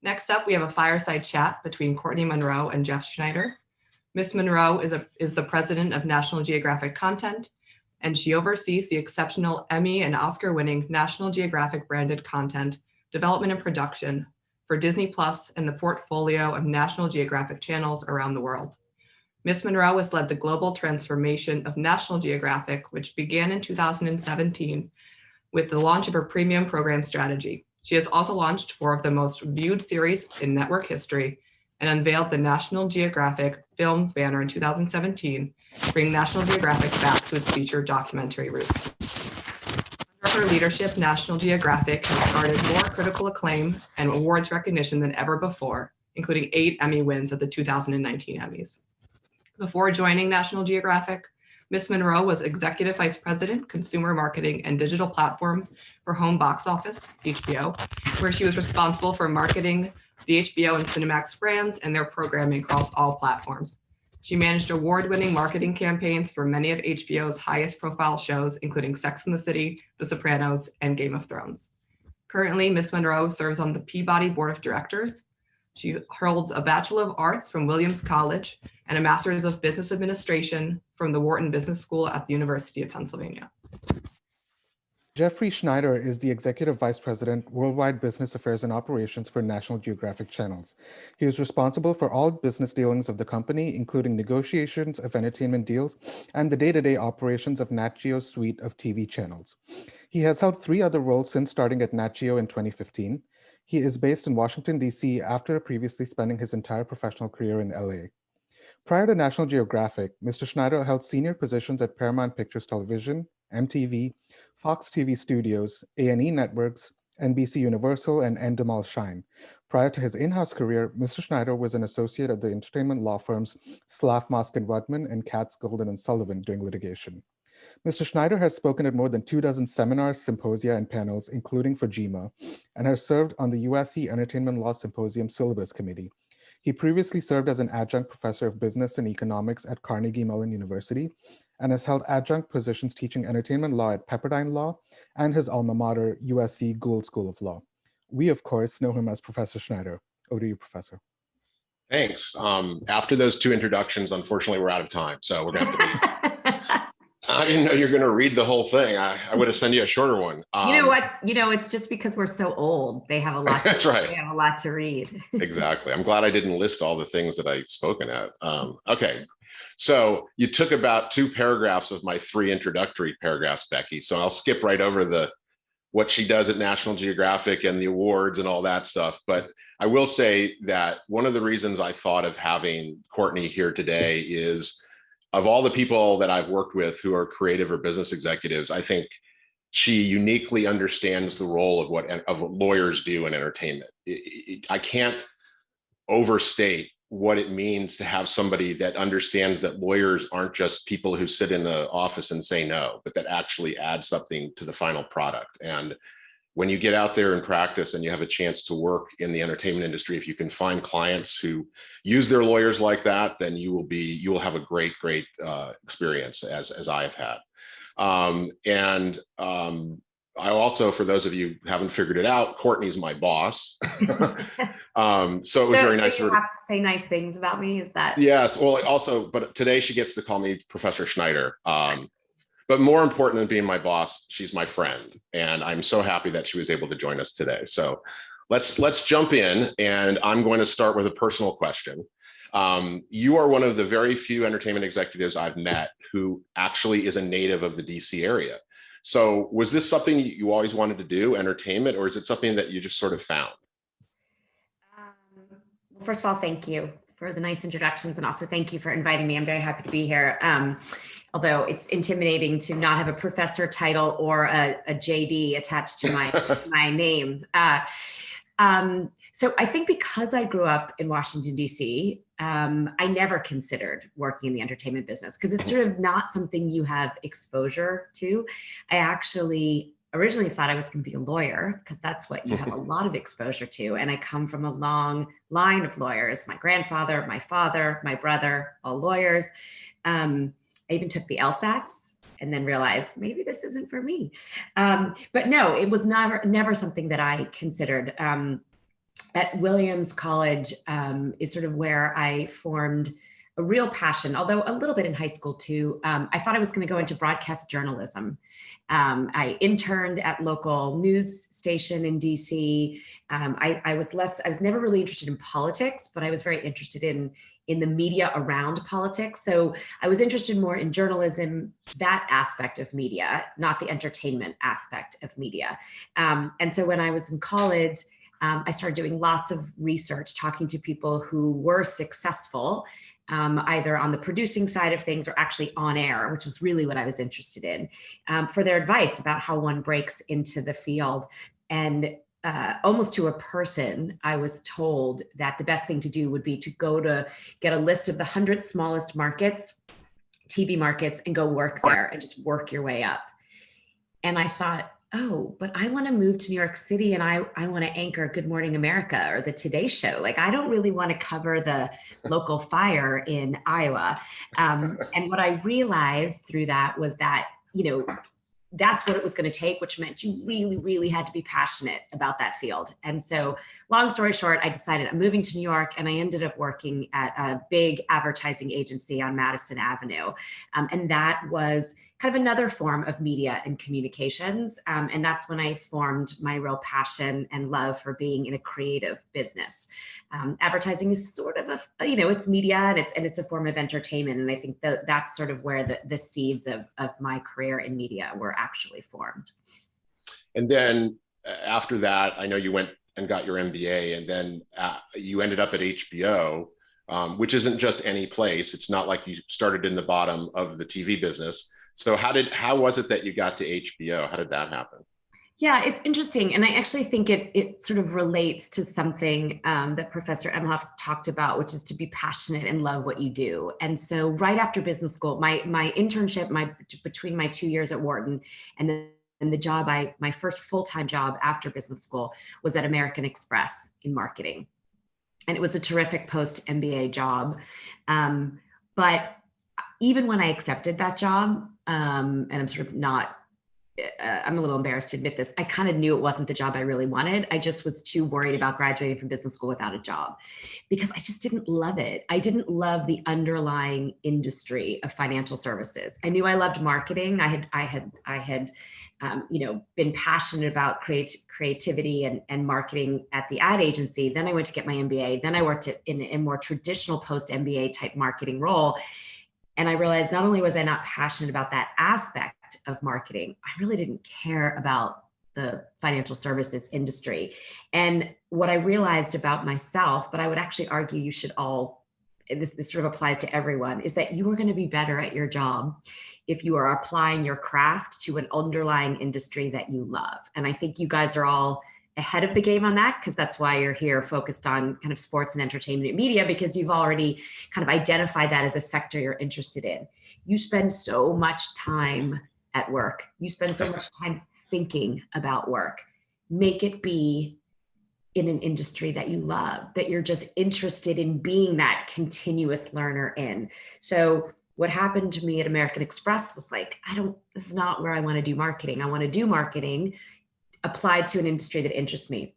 Next up, we have a fireside chat between Courteney Monroe and Jeff Schneider. Ms. Monroe is the president of National Geographic Content, and she oversees the exceptional Emmy and Oscar-winning National Geographic branded content development and production for Disney Plus and the portfolio of National Geographic channels around the world. Ms. Monroe has led the global transformation of National Geographic, which began in 2017 with the launch of her premium program strategy. She has also launched 4 of the most viewed series in network history and unveiled the National Geographic Films banner in 2017, bringing National Geographic back to its featured documentary roots. Under her leadership, National Geographic has garnered more critical acclaim and awards recognition than ever before, including 8 Emmy wins at the 2019 Emmys. Before joining National Geographic, Ms. Monroe was Executive Vice President, Consumer Marketing and Digital Platforms for Home Box Office, HBO, where she was responsible for marketing the HBO and Cinemax brands and their programming across all platforms. She managed award-winning marketing campaigns for many of HBO's highest profile shows, including Sex and the City, The Sopranos, and Game of Thrones. Currently, Ms. Monroe serves on the Peabody Board of Directors. She holds a Bachelor of Arts from Williams College and a Master's of Business Administration from the Wharton Business School at the University of Pennsylvania. Jeffrey Schneider is the Executive Vice President, Worldwide Business Affairs and Operations for National Geographic Channels. He is responsible for all business dealings of the company, including negotiations of entertainment deals and the day-to-day operations of Nat Geo's suite of TV channels. He has held 3 other roles since starting at Nat Geo in 2015. He is based in Washington, D.C. after previously spending his entire professional career in LA. Prior to National Geographic, Mr. Schneider held senior positions at Paramount Pictures Television, MTV, Fox TV Studios, A&E Networks, NBC Universal, and Endemol Shine. Prior to his in-house career, Mr. Schneider was an associate at the entertainment law firms Slaff, Mosk & Rudman and Katz, Golden & Sullivan doing litigation. Mr. Schneider has spoken at more than 24 seminars, symposia, and panels, including for GEMA, and has served on the USC Entertainment Law Symposium Syllabus Committee. He previously served as an adjunct professor of business and economics at Carnegie Mellon University and has held adjunct positions teaching entertainment law at Pepperdine Law and his alma mater, USC Gould School of Law. We, of course, know him as Professor Schneider. Over to you, Professor. Thanks. After those 2 introductions, unfortunately, we're out of time, so we're going to have to I didn't know you were going to read the whole thing. I would have sent you a shorter one. You know what? It's just because we're so old. They have a lot. That's right. They have a lot to read. Exactly. I'm glad I didn't list all the things that I'd spoken at. Okay. So you took about 2 paragraphs of my 3 introductory paragraphs, Becky. So I'll skip right over what she does at National Geographic and the awards and all that stuff. But I will say that one of the reasons I thought of having Courteney here today is, of all the people that I've worked with who are creative or business executives, I think she uniquely understands the role of what lawyers do in entertainment. I can't overstate what it means to have somebody that understands that lawyers aren't just people who sit in the office and say no, but that actually add something to the final product. And when you get out there and practice and you have a chance to work in the entertainment industry, if you can find clients who use their lawyers like that, then you will have a great experience as I have had. I also, for those of you who haven't figured it out, Courteney's my boss. So it was very nice. You have to say nice things about me. Is that? Yes. Well, also, but today she gets to call me Professor Schneider. But more important than being my boss, she's my friend. And I'm so happy that she was able to join us today. So let's jump in, and I'm going to start with a personal question. You are one of the very few entertainment executives I've met who actually is a native of the DC area. So was this something you always wanted to do, entertainment, or is it something that you just sort of found? Well, first of all, thank you for the nice introductions, and also thank you for inviting me. I'm very happy to be here. Although it's intimidating to not have a professor title or a JD attached to my name. So I think because I grew up in Washington, D.C., I never considered working in the entertainment business because it's sort of not something you have exposure to. I actually originally thought I was going to be a lawyer because that's what you have a lot of exposure to. And I come from a long line of lawyers. My grandfather, my father, my brother, all lawyers. I even took the LSATs and then realized maybe this isn't for me. But no, it was never something that I considered. at Williams College is sort of where I formed a real passion, although a little bit in high school too. I thought I was going to go into broadcast journalism. I interned at local news station in DC. I was never really interested in politics, but I was very interested in the media around politics. So I was interested more in journalism, that aspect of media, not the entertainment aspect of media. And so when I was in college, I started doing lots of research, talking to people who were successful, either on the producing side of things or actually on air, which was really what I was interested in, for their advice about how one breaks into the field. And almost to a person, I was told that the best thing to do would be to go to get a list of the 100 smallest markets, TV markets, and go work there and just work your way up. And I thought, oh, but I want to move to New York City and I want to anchor Good Morning America or the Today Show. Like, I don't really want to cover the local fire in Iowa. And what I realized through that was that, that's what it was going to take, which meant you really, really had to be passionate about that field. And so long story short, I decided I'm moving to New York, and I ended up working at a big advertising agency on Madison Avenue. And that was kind of another form of media and communications. And that's when I formed my real passion and love for being in a creative business. Advertising is sort of it's media and it's a form of entertainment. And I think that's sort of where the seeds of my career in media were actually formed. And then after that, I know you went and got your MBA, and then you ended up at HBO, which isn't just any place. It's not like you started in the bottom of the TV business. So how was it that you got to HBO? How did that happen? Yeah, it's interesting. And I actually think it sort of relates to something that Professor Emhoff talked about, which is to be passionate and love what you do. And so right after business school, my internship, between my 2 years at Wharton and the job, my first full-time job after business school was at American Express in marketing. And it was a terrific post-MBA job. But even when I accepted that job, and I'm sort of not, I'm a little embarrassed to admit this, I kind of knew it wasn't the job I really wanted. I just was too worried about graduating from business school without a job because I just didn't love it. I didn't love the underlying industry of financial services. I knew I loved marketing. I had been passionate about creativity and marketing at the ad agency. Then I went to get my MBA. Then I worked in a more traditional post-MBA type marketing role. And I realized not only was I not passionate about that aspect of marketing, I really didn't care about the financial services industry. And what I realized about myself, but I would actually argue you should all, this sort of applies to everyone, is that you are going to be better at your job if you are applying your craft to an underlying industry that you love. And I think you guys are all ahead of the game on that, because that's why you're here focused on kind of sports and entertainment and media, because you've already kind of identified that as a sector you're interested in. You spend so much time at work. You spend so much time thinking about work. Make it be in an industry that you love, that you're just interested in being that continuous learner in. So what happened to me at American Express was like, this is not where I want to do marketing. I want to do marketing applied to an industry that interests me.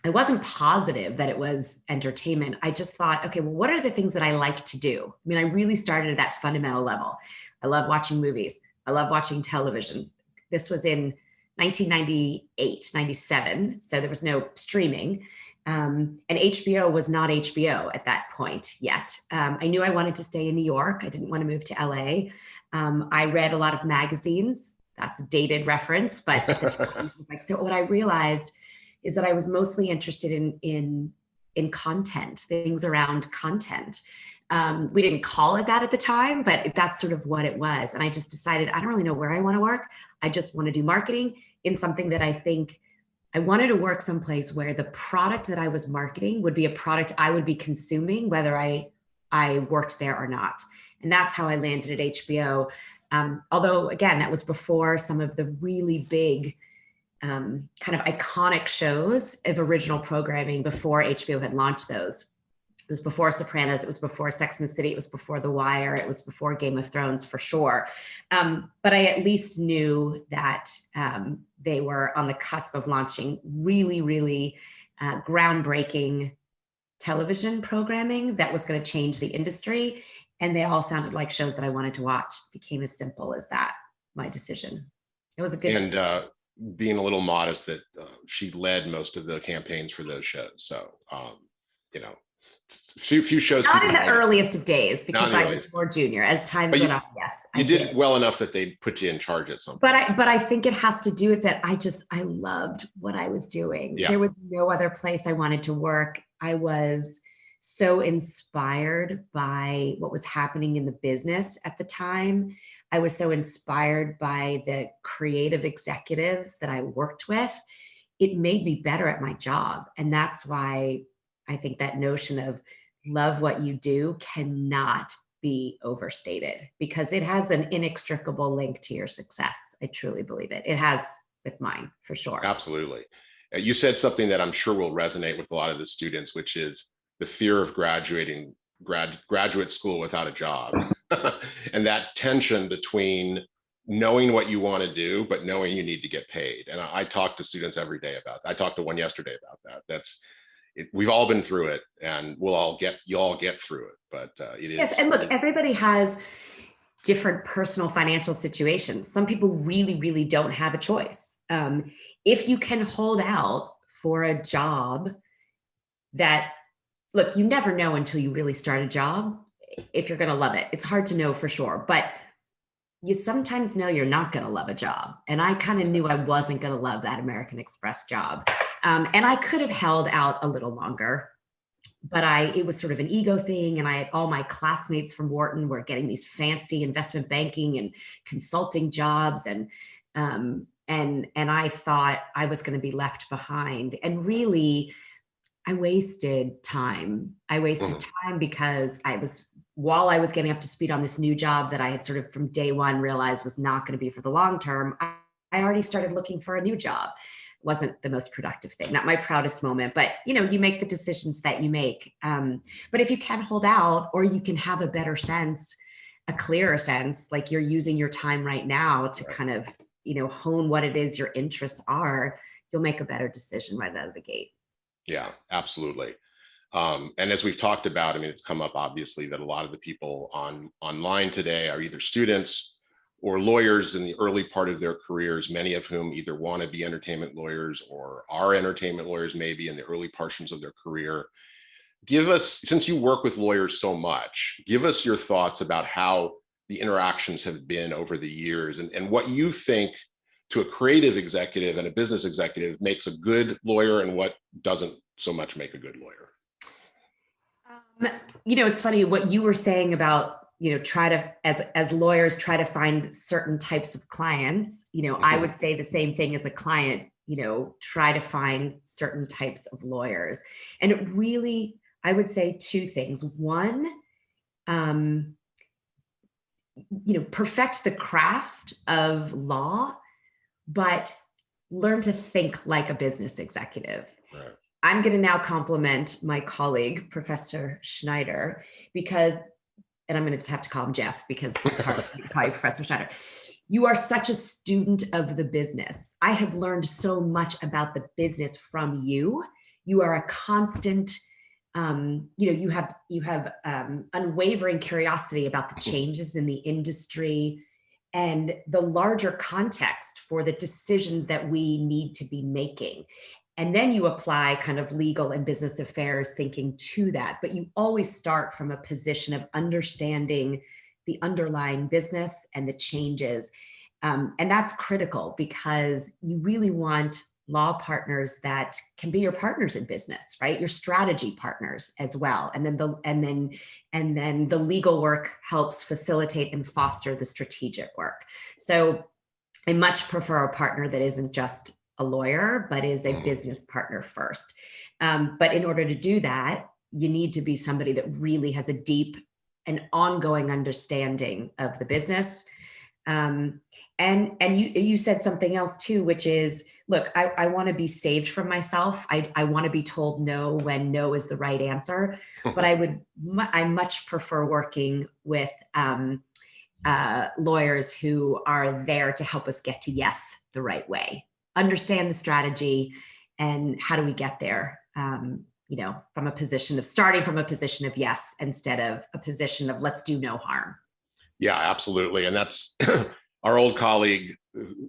I wasn't positive that it was entertainment. I just thought, okay, well, what are the things that I like to do? I mean, I really started at that fundamental level. I love watching movies. I love watching television. This was in 1998, 97. So there was no streaming. And HBO was not HBO at that point yet. I knew I wanted to stay in New York. I didn't want to move to LA. I read a lot of magazines. That's a dated reference, but at the time, it was like, so what I realized is that I was mostly interested in content, things around content. We didn't call it that at the time, but that's sort of what it was. And I just decided, I don't really know where I want to work. I just want to do marketing in something that I think I wanted to work someplace where the product that I was marketing would be a product I would be consuming, whether I worked there or not. And that's how I landed at HBO. Although, again, that was before some of the really big kind of iconic shows of original programming, before HBO had launched those. It was before Sopranos, it was before Sex and the City, it was before The Wire, it was before Game of Thrones for sure. But I at least knew that they were on the cusp of launching really, really groundbreaking television programming that was going to change the industry. And they all sounded like shows that I wanted to watch. It became as simple as that, my decision. It was a good decision. And being a little modest, that she led most of the campaigns for those shows. So, you know, few shows. Not in the earliest of days, because I was more junior. As time went on, yes, you did well enough that they put you in charge at some point. But I think it has to do with that. I loved what I was doing. Yeah. There was no other place I wanted to work. I was so inspired by what was happening in the business at the time. I was so inspired by the creative executives that I worked with. It made me better at my job. And that's why I think that notion of love what you do cannot be overstated, because it has an inextricable link to your success. I truly believe it. It has with mine, for sure. Absolutely. You said something that I'm sure will resonate with a lot of the students, which is the fear of graduating graduate school without a job. And that tension between knowing what you want to do, but knowing you need to get paid. And I talk to students every day about that. I talked to one yesterday about that. We've all been through it, and you'll all get through it, but it is. Yes, and look, everybody has different personal financial situations. Some people really, really don't have a choice. If you can hold out for a job that, look, you never know until you really start a job if you're going to love it. It's hard to know for sure, but you sometimes know you're not going to love a job. And I kind of knew I wasn't going to love that American Express job. And I could have held out a little longer, but it was sort of an ego thing. And all my classmates from Wharton were getting these fancy investment banking and consulting jobs. And I thought I was going to be left behind. And really, I wasted time. Because while I was getting up to speed on this new job that I had sort of from day one realized was not going to be for the long term, I already started looking for a new job. It wasn't the most productive thing, not my proudest moment, but you make the decisions that you make. But if you can hold out, or you can have a better sense, a clearer sense, like you're using your time right now to kind of, hone what it is your interests are, you'll make a better decision right out of the gate. Yeah, absolutely. And as we've talked about, it's come up obviously that a lot of the people online today are either students or lawyers in the early part of their careers, many of whom either want to be entertainment lawyers or are entertainment lawyers maybe in the early portions of their career. Give us, since you work with lawyers so much, give us your thoughts about how the interactions have been over the years, and what you think to a creative executive and a business executive makes a good lawyer and what doesn't so much make a good lawyer. It's funny what you were saying about, try to, as lawyers, try to find certain types of clients. I would say the same thing as a client, try to find certain types of lawyers. And it really, I would say two things. One, perfect the craft of law, but learn to think like a business executive. Right. I'm going to now compliment my colleague, Professor Schneider, and I'm going to just have to call him Jeff because it's hard to call you Professor Schneider. You are such a student of the business. I have learned so much about the business from you. You are a constant, you have unwavering curiosity about the changes in the industry and the larger context for the decisions that we need to be making. And then you apply kind of legal and business affairs thinking to that. But you always start from a position of understanding the underlying business and the changes. And that's critical because you really want law partners that can be your partners in business, right? Your strategy partners as well. And then the legal work helps facilitate and foster the strategic work. So I much prefer a partner that isn't just a lawyer, but is a business partner first. But in order to do that, you need to be somebody that really has a deep and ongoing understanding of the business. And you said something else too, which is, look, I want to be saved from myself. I want to be told no when no is the right answer, but I much prefer working with lawyers who are there to help us get to yes the right way. Understand the strategy and how do we get there from a position of starting from a position of yes, instead of a position of let's do no harm. Yeah, absolutely. And that's our old colleague,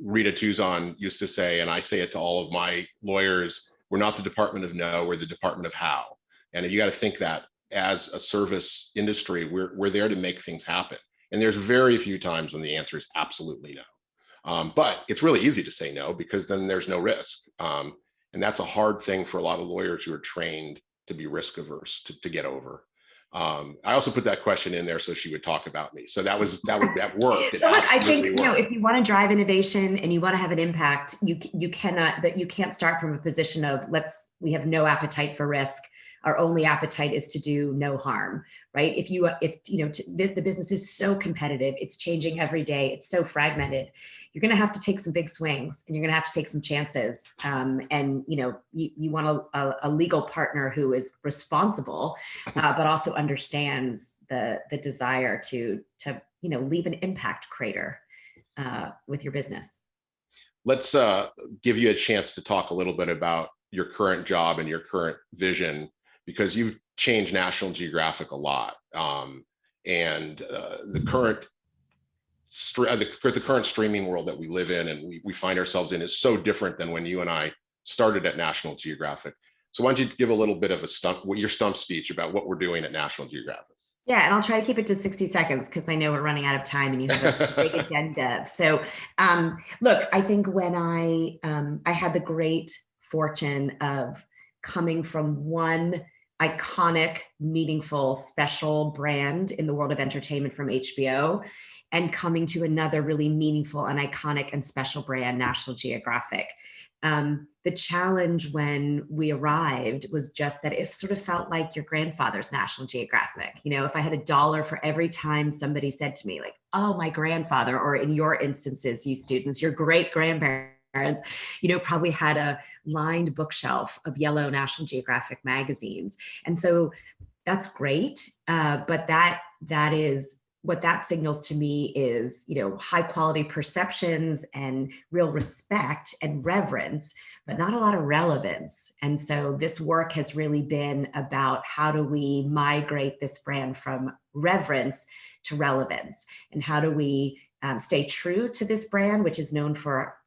Rita Tuzon, used to say, and I say it to all of my lawyers, we're not the department of no, we're the department of how. And you got to think that as a service industry, we're there to make things happen. And there's very few times when the answer is absolutely no. But it's really easy to say no because then there's no risk. And that's a hard thing for a lot of lawyers who are trained to be risk averse to get over. I also put that question in there so she would talk about me. So that worked. Look, I think if you want to drive innovation and you want to have an impact, you can't start from a position of we have no appetite for risk. Our only appetite is to do no harm, right? The business is so competitive, it's changing every day, it's so fragmented. You're going to have to take some big swings, and you're going to have to take some chances. And you want a legal partner who is responsible, but also understands the desire to leave an impact crater with your business. Let's give you a chance to talk a little bit about your current job and your current vision, because you've changed National Geographic a lot. And the current streaming world that we live in and we find ourselves in is so different than when you and I started at National Geographic. So why don't you give a little bit of your stump speech about what we're doing at National Geographic? Yeah, and I'll try to keep it to 60 seconds because I know we're running out of time and you have a big agenda. So look, I think when I had the great fortune of coming from one iconic, meaningful, special brand in the world of entertainment from HBO and coming to another really meaningful and iconic and special brand, National Geographic. The challenge when we arrived was just that it sort of felt like your grandfather's National Geographic. If I had $1 for every time somebody said to me like, oh, my grandfather, or in your instances, you students, your great grandparents, probably had a lined bookshelf of yellow National Geographic magazines. And so that's great. But that is what that signals to me is, high quality perceptions and real respect and reverence, but not a lot of relevance. And so this work has really been about how do we migrate this brand from reverence to relevance, and how do we stay true to this brand, which is known for,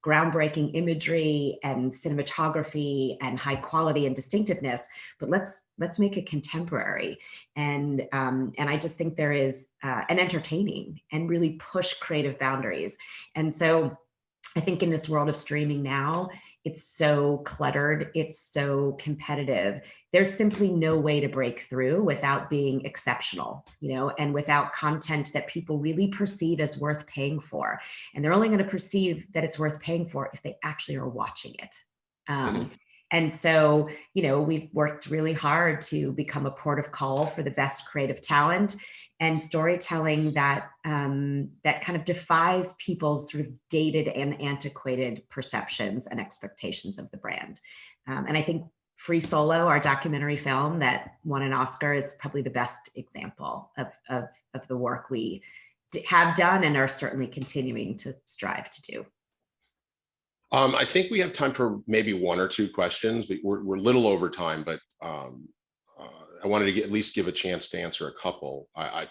groundbreaking imagery and cinematography and high quality and distinctiveness, but let's make it contemporary and I just think there is an entertaining and really push creative boundaries. And so I think in this world of streaming now, it's so cluttered, it's so competitive. There's simply no way to break through without being exceptional, and without content that people really perceive as worth paying for. And they're only going to perceive that it's worth paying for if they actually are watching it. And so, we've worked really hard to become a port of call for the best creative talent and storytelling that that kind of defies people's sort of dated and antiquated perceptions and expectations of the brand. And I think Free Solo, our documentary film that won an Oscar, is probably the best example of the work we have done and are certainly continuing to strive to do. I think we have time for maybe one or two questions, but we're a little over time, but I wanted to at least give a chance to answer a couple. I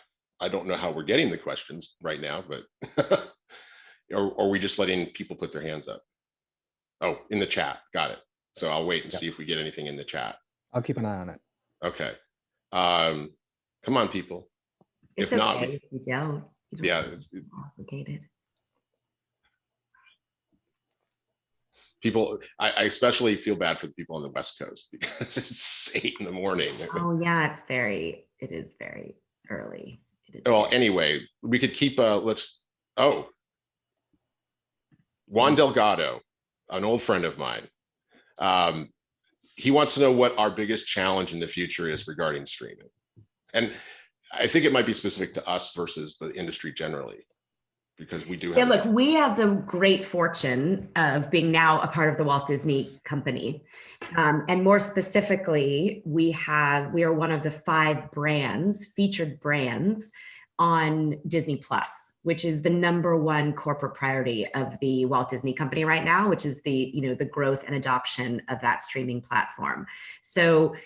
don't know how we're getting the questions right now, but or are we just letting people put their hands up? Oh, in the chat. Got it. So I'll wait and see if we get anything in the chat. I'll keep an eye on it. Okay. Come on, people. It's if okay not, if you don't. Yeah. It's complicated. People, I especially feel bad for the people on the West Coast because it's 8 in the morning. Oh yeah, it is very early. Well, anyway, we could keep Juan Delgado, an old friend of mine. He wants to know what our biggest challenge in the future is regarding streaming. And I think it might be specific to us versus the industry generally, because we do have. Yeah, look, we have the great fortune of being now a part of the Walt Disney Company. And more specifically, we are one of the 5 brands, featured brands on Disney Plus, which is the #1 corporate priority of the Walt Disney Company right now, which is the, the growth and adoption of that streaming platform. So,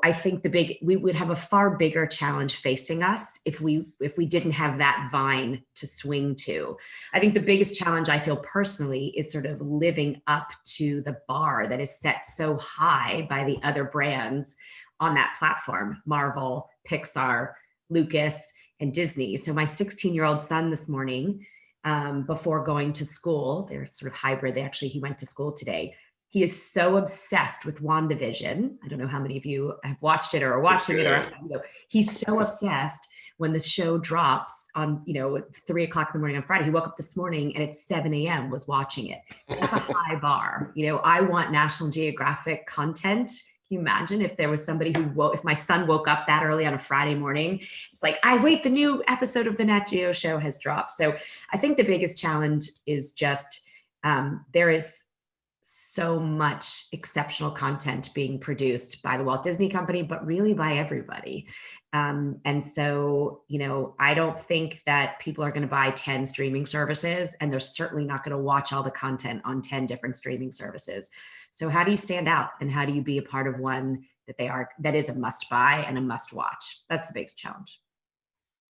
I think we would have a far bigger challenge facing us if we didn't have that vine to swing to. I think the biggest challenge I feel personally is sort of living up to the bar that is set so high by the other brands on that platform, Marvel, Pixar, Lucas, and Disney. So my 16-year-old son this morning, before going to school, they're sort of hybrid. He went to school today. He is so obsessed with WandaVision. I don't know how many of you have watched it or are watching it, or he's so obsessed. When the show drops on, 3 o'clock in the morning on Friday, he woke up this morning and at 7 a.m. was watching it. That's a high bar. I want National Geographic content. Can you imagine if there was somebody if my son woke up that early on a Friday morning, it's like, the new episode of the Nat Geo show has dropped. So I think the biggest challenge is just, there is so much exceptional content being produced by the Walt Disney Company, but really by everybody. And so, I don't think that people are going to buy 10 streaming services, and they're certainly not going to watch all the content on 10 different streaming services. So how do you stand out, and how do you be a part of one that is a must buy and a must watch? That's the biggest challenge.